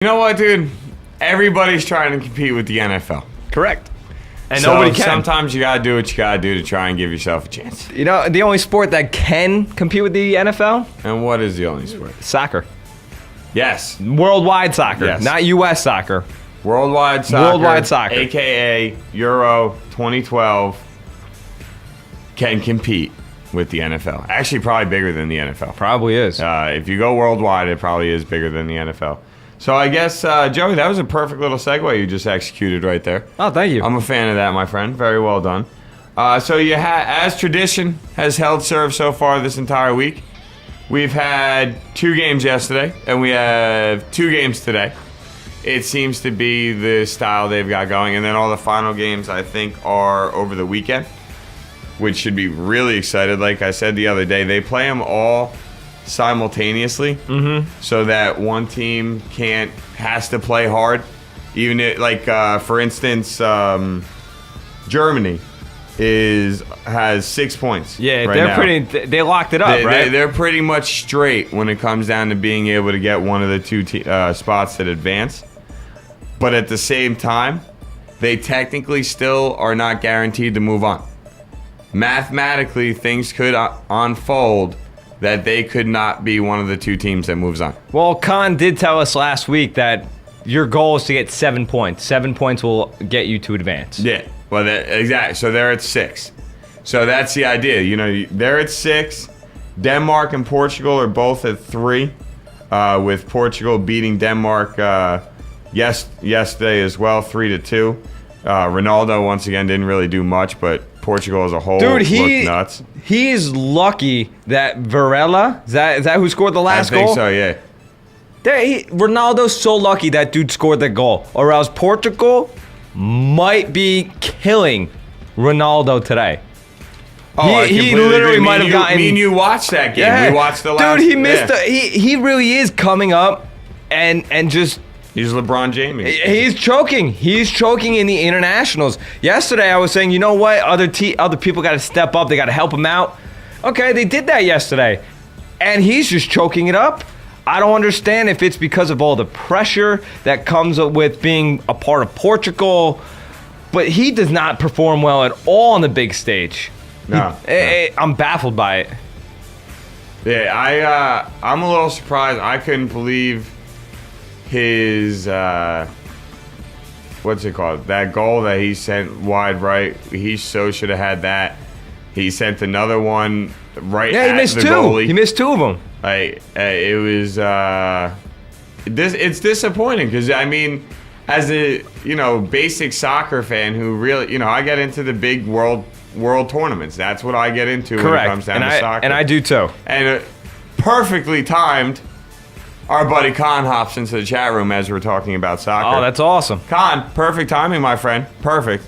You know what, dude? Everybody's trying to compete with the NFL. Correct. And So nobody can. sometimes you gotta do what you gotta do to try and give yourself a chance. You know, the only sport that can compete with the NFL? And what is the only sport? Soccer. Yes. Worldwide soccer. Yes. Not U.S. soccer. Worldwide soccer. Worldwide soccer. AKA Euro 2012 can compete with the NFL. Actually, probably bigger than the NFL. Probably is. If you go worldwide, it probably is bigger than the NFL. So I guess, Joey, that was a perfect little segue you just executed right there. Oh, thank you. I'm a fan of that, my friend. Very well done. So as tradition has held serve so far this entire week, we've had 2 games yesterday, and we have 2 games today. It seems to be the style they've got going. And then all the final games, I think, are over the weekend, which should be really excited. Like I said the other day, they play them all simultaneously, so that one team has to play hard. Even for instance, Germany has 6 points. Yeah, right they're now. they locked it up, right? They're pretty much straight when it comes down to being able to get one of the 2 spots that advance. But at the same time, they technically still are not guaranteed to move on. Mathematically, things could unfold that they could not be one of the 2 teams that moves on. Well, Khan did tell us last week that your goal is to get 7 points. 7 points will get you to advance. Yeah, well, exactly. So they're at 6. So that's the idea. You know, they're at 6. Denmark and Portugal are both at 3, with Portugal beating Denmark yesterday as well, 3-2. Ronaldo, once again, didn't really do much, but Portugal as a whole looked nuts. He's lucky that Varela, is that who scored the last goal? I think so, yeah. Ronaldo's so lucky that dude scored that goal, or else Portugal might be killing Ronaldo today. Oh, he literally might have gotten. Me and you watched that game. Yeah. We watched the last. Dude, he missed. He really is coming up, and just. He's LeBron James. He's choking. He's choking in the internationals. Yesterday, I was saying, you know what? Other people got to step up. They got to help him out. Okay, they did that yesterday, and he's just choking it up. I don't understand if it's because of all the pressure that comes with being a part of Portugal, but he does not perform well at all on the big stage. No. I'm baffled by it. Yeah, I'm a little surprised. I couldn't believe his what's it called? That goal that he sent wide right. He so should have had that. He sent another one right at the goalie. He missed 2 of them. It was it's disappointing because I mean, as a basic soccer fan who really I get into the big world tournaments. That's what I get into when it comes down to soccer. And I do too. And perfectly timed. Our buddy Khan hops into the chat room as we're talking about soccer. Oh, that's awesome. Khan, perfect timing, my friend. Perfect.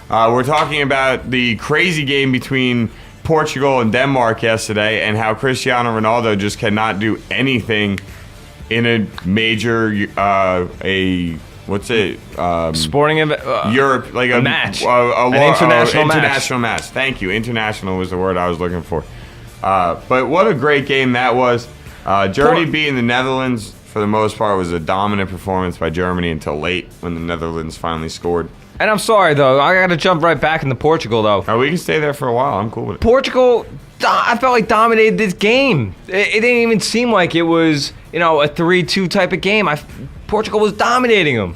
We're talking about the crazy game between Portugal and Denmark yesterday and how Cristiano Ronaldo just cannot do anything in a major, sporting event? Europe, like a match. An international match. Thank you. International was the word I was looking for. But what a great game that was. Germany beating the Netherlands, for the most part, was a dominant performance by Germany until late when the Netherlands finally scored. And I'm sorry, though. I got to jump right back into Portugal, though. We can stay there for a while. I'm cool with it. Portugal, I felt like dominated this game. It didn't even seem like it was, a 3-2 type of game. Portugal was dominating them.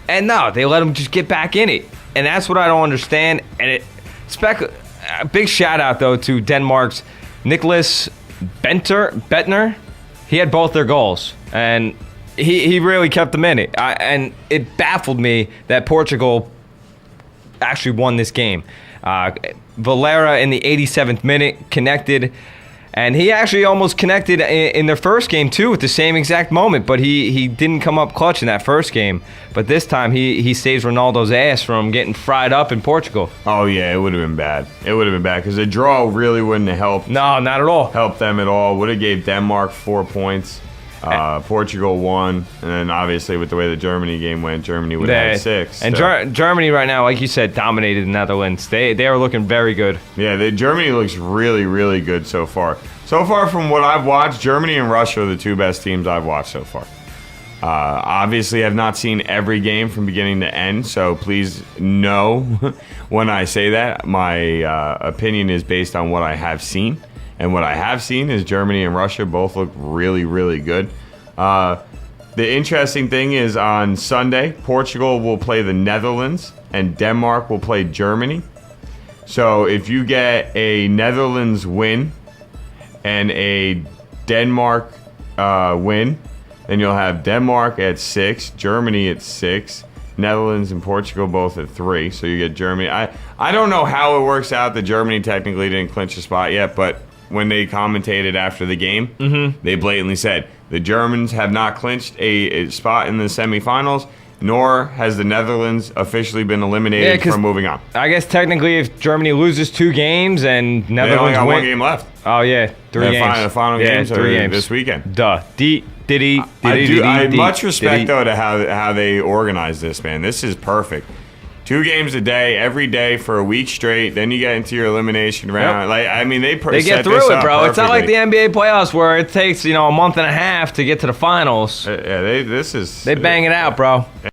And no, they let them just get back in it. And that's what I don't understand. And a big shout out, though, to Denmark's Nicholas Bentner. He had both their goals, and he really kept them in it. And it baffled me that Portugal actually won this game. Valera in the 87th minute connected, and he actually almost connected in their first game too at the same exact moment, but he didn't come up clutch in that first game. But this time he saves Ronaldo's ass from getting fried up in Portugal. Oh yeah, it would have been bad. It would have been bad because the draw really wouldn't have helped. No, not at all. Helped them at all. Would have gave Denmark 4 points. Portugal won, and then obviously with the way the Germany game went, Germany would have had 6. And so. Germany right now, like you said, dominated the Netherlands. They are looking very good. Yeah, Germany looks really, really good so far. So far from what I've watched, Germany and Russia are the 2 best teams I've watched so far. Obviously, I've not seen every game from beginning to end, so please know when I say that. My opinion is based on what I have seen. And what I have seen is Germany and Russia both look really, really good. The interesting thing is on Sunday, Portugal will play the Netherlands and Denmark will play Germany. So if you get a Netherlands win and a Denmark win, then you'll have Denmark at 6, Germany at 6, Netherlands and Portugal both at 3. So you get Germany. I don't know how it works out that Germany technically didn't clinch a spot yet, but when they commentated after the game, they blatantly said the Germans have not clinched a spot in the semifinals, nor has the Netherlands officially been eliminated from moving on. I guess technically if Germany loses 2 games and Netherlands they only got win, 1 game left. Oh, yeah. 3 games. The final games are 3 games this weekend. Duh. I much respect, though, to how they organize this, man. This is perfect. 2 games a day, every day for a week straight. Then you get into your elimination round. Yep. They get through it, bro. It's not like the NBA playoffs where it takes a month and a half to get to the finals. Yeah, they bang it out, bro.